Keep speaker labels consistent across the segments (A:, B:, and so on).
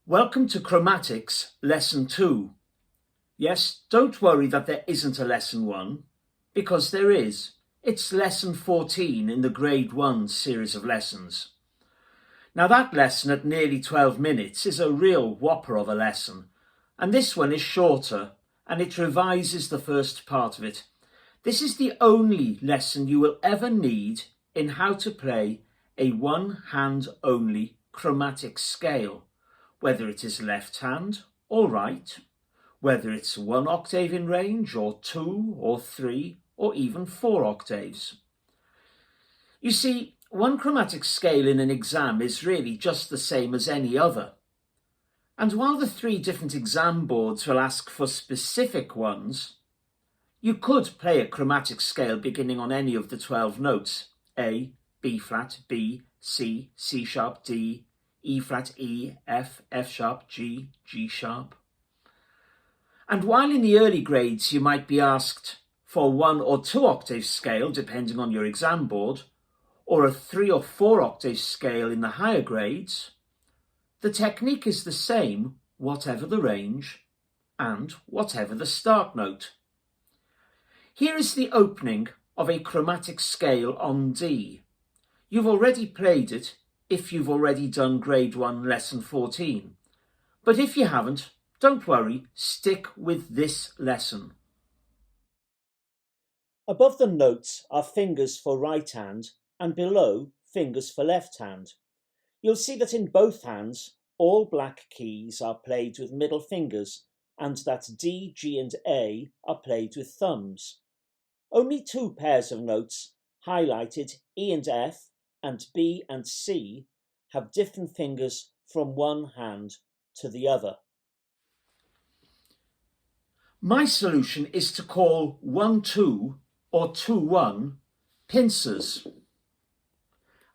A: Welcome to Chromatics Lesson 2. Yes, don't worry that there isn't a Lesson 1, because there is. It's Lesson 14 in the Grade 1 series of lessons. Now that lesson at nearly 12 minutes is a real whopper of a lesson, and this one is shorter, and it revises the first part of it. This is the only lesson you will ever need in how to play a one-hand only chromatic scale, whether it is left hand or right, whether it's 1 octave in range or 2 or 3 or even 4 octaves. You see, one chromatic scale in an exam is really just the same as any other. And while the 3 different exam boards will ask for specific ones, you could play a chromatic scale beginning on any of the 12 notes: A, B flat, B, C, C sharp, D, E flat, E, F, F sharp, G, G sharp. And while in the early grades you might be asked for 1 or 2 octave scale depending on your exam board, or a 3 or 4 octave scale in the higher grades, the technique is the same whatever the range and whatever the start note. Here is the opening of a chromatic scale on D. You've already played it if you've already done Grade 1 Lesson 14. But if you haven't, don't worry, stick with this lesson. Above the notes are fingers for right hand and below fingers for left hand. You'll see that in both hands all black keys are played with middle fingers and that D, G and A are played with thumbs. Only 2 pairs of notes, highlighted E and F and B and C, have different fingers from one hand to the other. My solution is to call 1-2 or 2-1 pincers.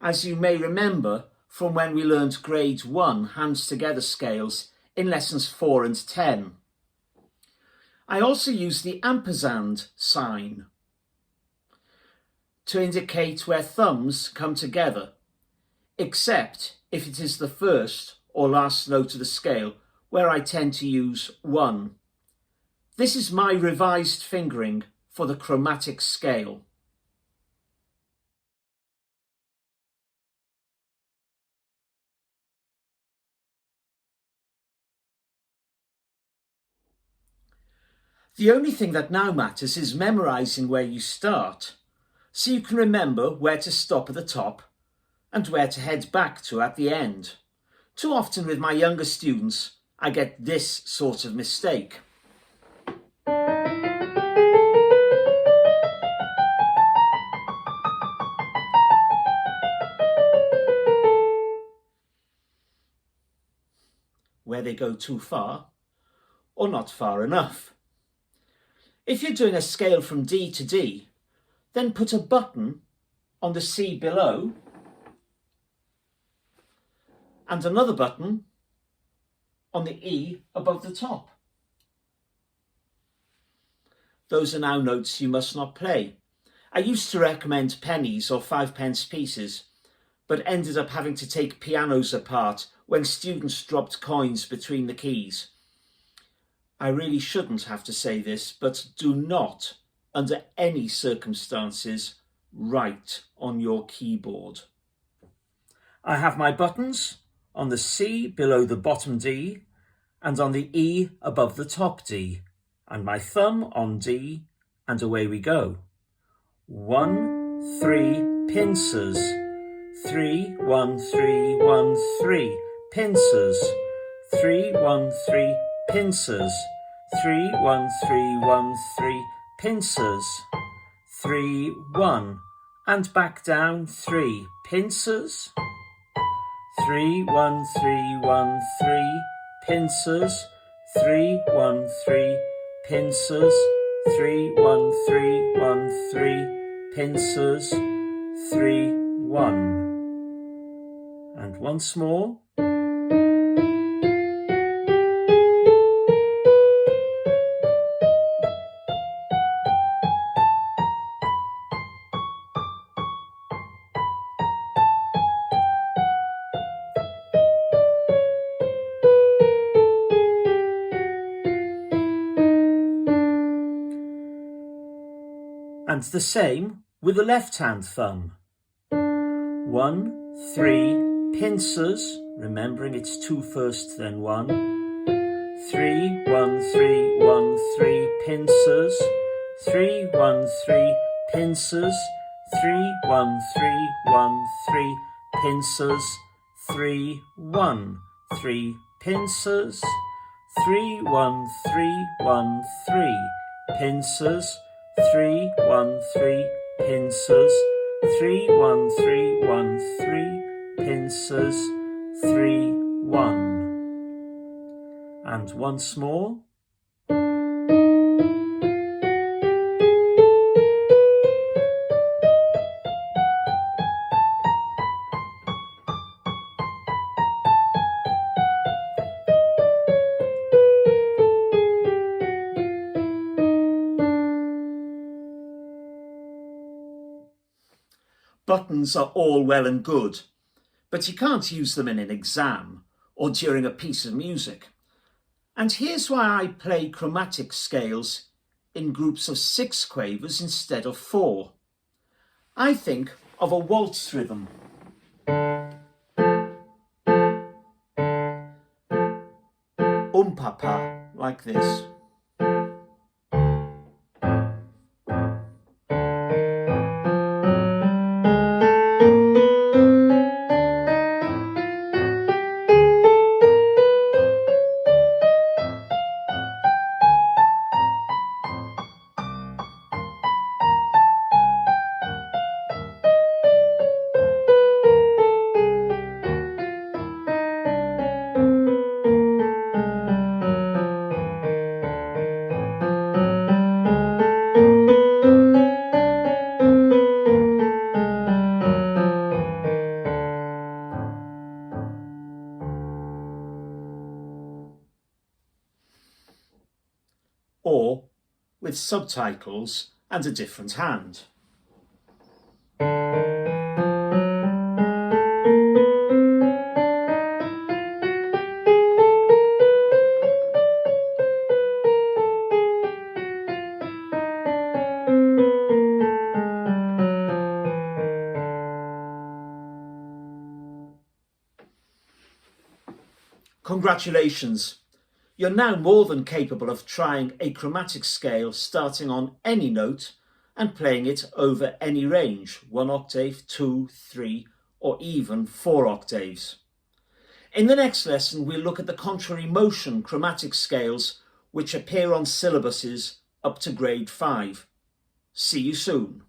A: As you may remember from when we learned Grade 1 hands together scales in lessons 4 and 10. I also use the ampersand sign to indicate where thumbs come together, except if it is the first or last note of the scale, where I tend to use 1. This is my revised fingering for the chromatic scale. The only thing that now matters is memorising where you start, so you can remember where to stop at the top and where to head back to at the end. Too often with my younger students, I get this sort of mistake. Where they go too far or not far enough. If you're doing a scale from D to D, then put a button on the C below and another button on the E above the top. Those are now notes you must not play. I used to recommend pennies or 5-pence pieces, but ended up having to take pianos apart when students dropped coins between the keys. I really shouldn't have to say this, but do not, under any circumstances, write on your keyboard. I have my buttons on the C below the bottom D and on the E above the top D, and my thumb on D, and away we go. 1, 3, pincers. 3, 1, 3, 1, 3, pincers. 3, 1, 3, pincers. 3, 1, 3, 1, 3, pincers. 3, 1, and back down 3, pincers. 3, 1, 3, 1, 3, pincers. 3, 1, 3, pincers. 3, 1, 3, 1, 3, pincers. 3, 1. And once more. the same with the left-hand thumb. 1, 3, pincers, remembering it's 2 first, then 1. 3, 1, 3, 1, 3, pincers. 3, 1, 3, pincers. 3, 1, 3, 1, 3, pincers. 3, 1, 3, pincers. 3, 1, 3, 1, 3, pincers. 3, 1, 3, pincers. 3, 1, 3, 1, 3, pincers. 3, 1. And once more. Buttons are all well and good, but you can't use them in an exam or during a piece of music. And here's why I play chromatic scales in groups of 6 quavers instead of 4. I think of a waltz rhythm. Papa, like this. Or with subtitles and a different hand. Congratulations! You're now more than capable of trying a chromatic scale starting on any note and playing it over any range, 1 octave, 2, 3, or even 4 octaves. In the next lesson, we'll look at the contrary motion chromatic scales which appear on syllabuses up to grade 5. See you soon.